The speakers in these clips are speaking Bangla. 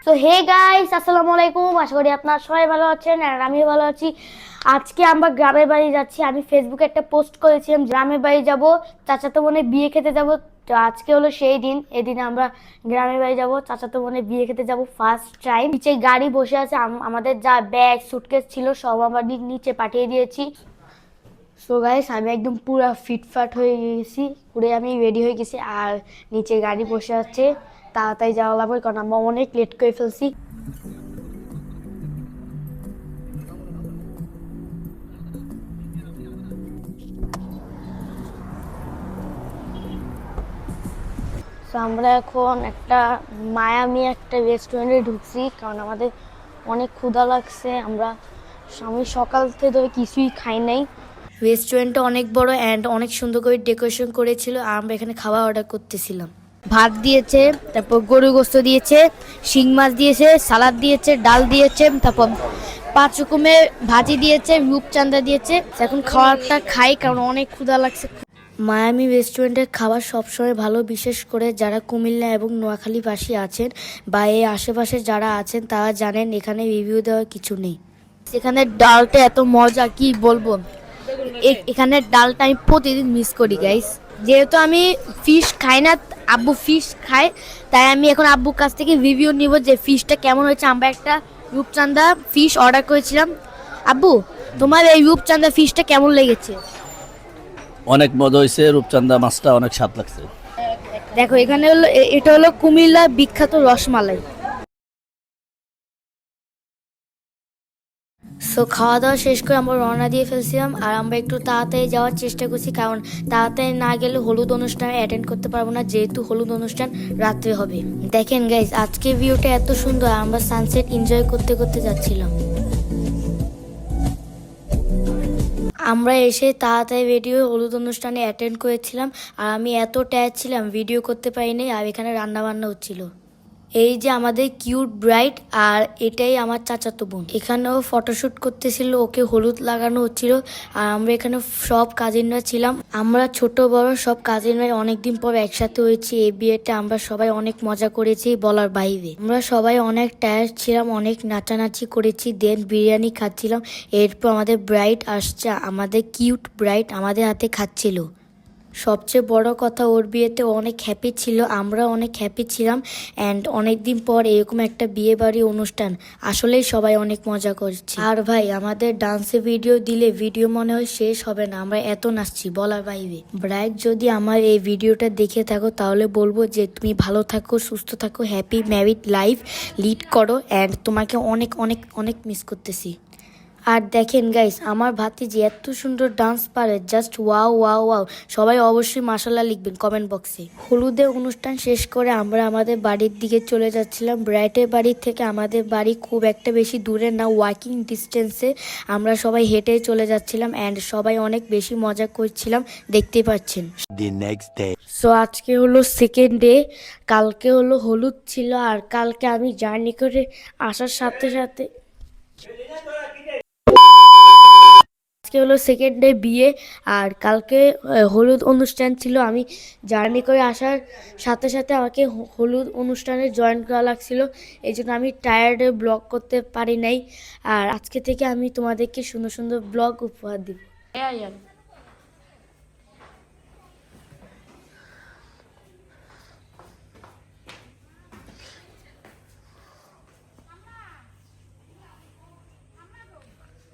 তো হে গাইস, আসসালামু আলাইকুম। আশা করি আপনারা সবাই ভালো আছেন আর আমিও ভালো আছি। আজকে আমরা গ্রামের বাড়ি যাচ্ছি। আমি ফেসবুকে একটা পোস্ট করেছিলাম, গ্রামের বাড়ি যাব, চাচাতো বোনের বিয়ে খেতে যাব। তো আজকে হলো সেই দিন। এদিন আমরা গ্রামের বাড়ি যাব, চাচাতো বোনের বিয়ে খেতে যাব ফার্স্ট টাইম। নিচে গাড়ি বসে আছে, আমাদের যা ব্যাগ সুটকেস ছিল সব আমরা নিচে পাঠিয়ে দিয়েছি। সো গাইস, আমি একদম পুরো ফিটফাট হয়ে গেছি, পুরো আমি রেডি হয়ে গেছি। আর নিচে গাড়ি বসে আছে, তাড়াতাড়ি যাওয়া লাগবে কারণ আমরা অনেক লেট করে ফেলছি। তো আমরা এখন একটা মায়ামি একটা রেস্টুরেন্টে ঢুকছি কারণ আমাদের অনেক ক্ষুধা লাগছে। আমি সকাল থেকে ধরে কিছুই খাই নাই। রেস্টুরেন্টটা অনেক বড় অ্যান্ড অনেক সুন্দর করে ডেকোরেশন করেছিল আর আমরা এখানে খাবার অর্ডার করতেছিলাম। ভাত দিয়েছে, তারপর গরু গোস্ত দিয়েছে, শিং মাছ দিয়েছে, সালাদ দিয়েছে, ডাল দিয়েছে, তারপর 5 রকমের ভাজি দিয়েছে, রূপচাঁদা দিয়েছে। এখন খাবারটা খাই কারণ অনেক ক্ষুধা লাগছে। মায়ামি রেস্টুরেন্টের খাবার সবসময় ভালো, বিশেষ করে যারা কুমিল্লা এবং নোয়াখালীবাসী আছেন বা এই আশেপাশে যারা আছেন তারা জানেন এখানে রিভিউ দেওয়ার কিছু নেই। এখানে ডালটা এত মজা কি বলবো। এখানে ডালটা আমি প্রতিদিন মিস করি গাইস। যেহেতু আমি ফিশ খাই না, আব্বু ফিশ খায়, তাই আমি এখন আব্বুর কাছ থেকে রিভিউ নিব যে ফিশটা কেমন হয়েছে। আমরা একটা রূপচাঁদা ফিশ অর্ডার করেছিলাম। আব্বু, তোমার এই রূপচাঁদা ফিশটা কেমন লেগেছে? অনেক মজা হয়েছে, রূপচাঁদা মাছটা অনেক স্বাদ লাগছে। দেখো, এখানে হলো এটা হলো কুমিল্লা বিখ্যাত রসমালাই। সো খাওয়া দাওয়া শেষ করে আমরা রওনা দিয়ে ফেলছিলাম আর আমরা একটু তাড়াতাড়ি যাওয়ার চেষ্টা করছি কারণ তাড়াতাড়ি না গেলে হলুদ অনুষ্ঠানে অ্যাটেন্ড করতে পারবো না, যেহেতু হলুদ অনুষ্ঠান রাত্রে হবে। দেখেন গাইস, আজকে ভিউটা এত সুন্দর, আমরা সানসেট এনজয় করতে করতে যাচ্ছিলাম। আমরা এসে তাড়াতাড়ি ভিডিও হলুদ অনুষ্ঠানে অ্যাটেন্ড করেছিলাম আর আমি এত টায়ার্ড ছিলাম ভিডিও করতে পারিনি। আর এখানে রান্না বান্না হচ্ছিল। এই যে আমাদের কিউট ব্রাইড, আর এটাই আমার চাচাতো বোন। এখানেও ফটোশুট করতেছিল, ওকে হলুদ লাগানো হচ্ছিল আর আমরা এখানে সব কাজিনরা ছিলাম। আমরা ছোট বড় সব কাজিনরা অনেকদিন পর একসাথে হয়েছি। এই বিয়েতে আমরা সবাই অনেক মজা করেছি বলার বাইরে। আমরা সবাই অনেক টায়ার্ড ছিলাম, অনেক নাচানাচি করেছি, দেন বিরিয়ানি খাচ্ছিলাম। এরপর আমাদের ব্রাইড আসছে, আমাদের কিউট ব্রাইড আমাদের হাতে খাচ্ছিল। সবচেয়ে বড় কথা, ওর বিয়েতে অনেক হ্যাপি ছিল, আমরা অনেক হ্যাপি ছিলাম। অ্যান্ড অনেকদিন পর এরকম একটা বিয়ে বাড়ি অনুষ্ঠান, আসলেই সবাই অনেক মজা করছি। আর ভাই, আমাদের ডান্সে ভিডিও দিলে ভিডিও মনে হয় শেষ হবে না, আমরা এত নাচছি বলার বাইরে। ব্রাইড, যদি আমার এই ভিডিওটা দেখে থাকো তাহলে বলবো যে তুমি ভালো থাকো, সুস্থ থাকো, হ্যাপি ম্যারিড লাইফ লিড করো। অ্যান্ড তোমাকে অনেক অনেক অনেক মিস করতেছি। আর দেখেন গাইস, আমার ভাতিজি এত সুন্দর ডান্স পারে, জাস্ট ওয়াও ওয়াও ওয়াও। সবাই অবশ্যই মাশাআল্লাহ লিখবেন কমেন্ট বক্সে। হলুদের অনুষ্ঠান শেষ করে আমরা আমাদের বাড়ির দিকে চলে যাচ্ছিলাম। ব্রাইটের বাড়ির থেকে আমাদের বাড়ি খুব একটা বেশি দূরে না, ওয়াকিং ডিস্টেন্সে। আমরা সবাই হেঁটে চলে যাচ্ছিলাম অ্যান্ড সবাই অনেক বেশি মজা করছিলাম, দেখতেই পাচ্ছেন। সো আজকে হলো সেকেন্ড ডে, কালকে হলো হলুদ ছিল আর কালকে আমি জার্নি করে আসার সাথে সাথে আজকে হলো সেকেন্ড ডে বিয়ে আর কালকে হলুদ অনুষ্ঠান ছিল। আমি জার্নি করে আসার সাথে সাথে আমাকে হলুদ অনুষ্ঠানে জয়েন করা লাগছিল, এই জন্য আমি টায়ার্ডে ব্লগ করতে পারি নাই। আর আজকে থেকে আমি তোমাদেরকে সুন্দর সুন্দর ব্লগ উপহার দিব।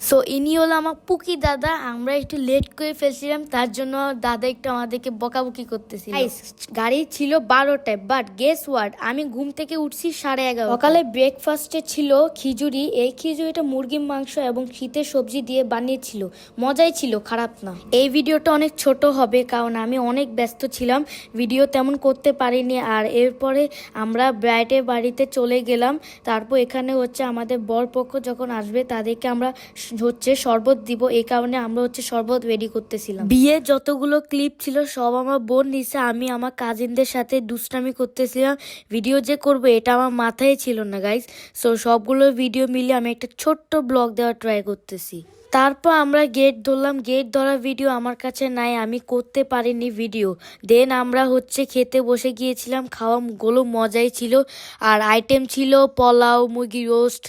সো ইনি হলো আমার পুকি দাদা। আমরা একটু লেট করে ফেলছিলাম, তার জন্য দাদা একটু আমাদেরকে বকাবকি করতেছিল। গাড়ি ছিল 12টায়, বাট গেস হোয়াট, আমি ঘুম থেকে উঠছি 11:30। সকালে ব্রেকফাস্টে ছিল খিচুড়ি। এই খিচুড়িটা মুরগির মাংস এবং শীতের সবজি দিয়ে বানিয়েছিল, মজাই ছিল, খারাপ না। এই ভিডিওটা অনেক ছোট হবে কারণ আমি অনেক ব্যস্ত ছিলাম, ভিডিও তেমন করতে পারিনি। আর এরপরে আমরা ব্রাইডের বাড়িতে চলে গেলাম। তারপর এখানে হচ্ছে আমাদের বরপক্ষ যখন আসবে তাদেরকে আমরা হচ্ছে শরবত দিব, এই কারণে আমরা হচ্ছে শরবত রেডি করতেছিলাম। বিয়ে যতগুলো ক্লিপ ছিল সব আমার বোন নিচে, আমি আমার কাজিনদের সাথে দুষ্টামি করতেছিলাম। ভিডিও যে করব এটা আমার মাথায় ছিল না গাইস। সো সবগুলো ভিডিও মিলে আমি একটা ছোট্ট ব্লগ দেওয়ার ট্রাই করতেছি। তারপর আমরা গেট ধরলাম, গেট ধরা ভিডিও আমার কাছে নাই, আমি করতে পারিনি ভিডিও। দেন আমরা হচ্ছে খেতে বসে গিয়েছিলাম, খাওয়া গুলো মজাই ছিল, আর আইটেম ছিল পোলাও, মুরগি রোস্ট।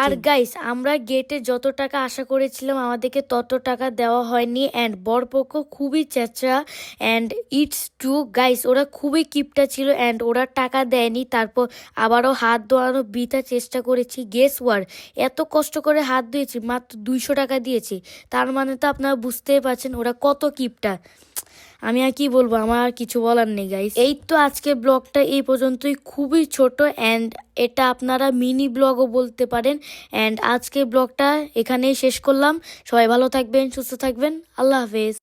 আর গাইস, আমরা গেটে যত টাকা আশা করেছিলাম আমাদেরকে তত টাকা দেওয়া হয়নি, অ্যান্ড বরপক্ষ খুবই চেঁচা, অ্যান্ড ইটস ট্রু গাইস, ওরা খুবই কিপটা ছিল, অ্যান্ড ওরা টাকা দেয়নি। তারপর আবারও হাত ধোয়ানো বৃথা চেষ্টা করেছি। গেস ওয়ার, এত কষ্ট করে হাত ধুয়েছি, মাত্র 200 টাকা দিয়েছি। তার মানে তো আপনারা বুঝতেই পারছেন ওরা কত কিপটা। আমি আর কি বলবো, আমার আর কিছু বলার নেই গাইস। এই তো আজকে ব্লগটা এই পর্যন্তই, খুবই ছোট, অ্যান্ড এটা আপনারা মিনি ব্লগও বলতে পারেন। অ্যান্ড আজকে ব্লগটা এখানেই শেষ করলাম। সবাই ভালো থাকবেন, সুস্থ থাকবেন, আল্লাহ হাফেজ।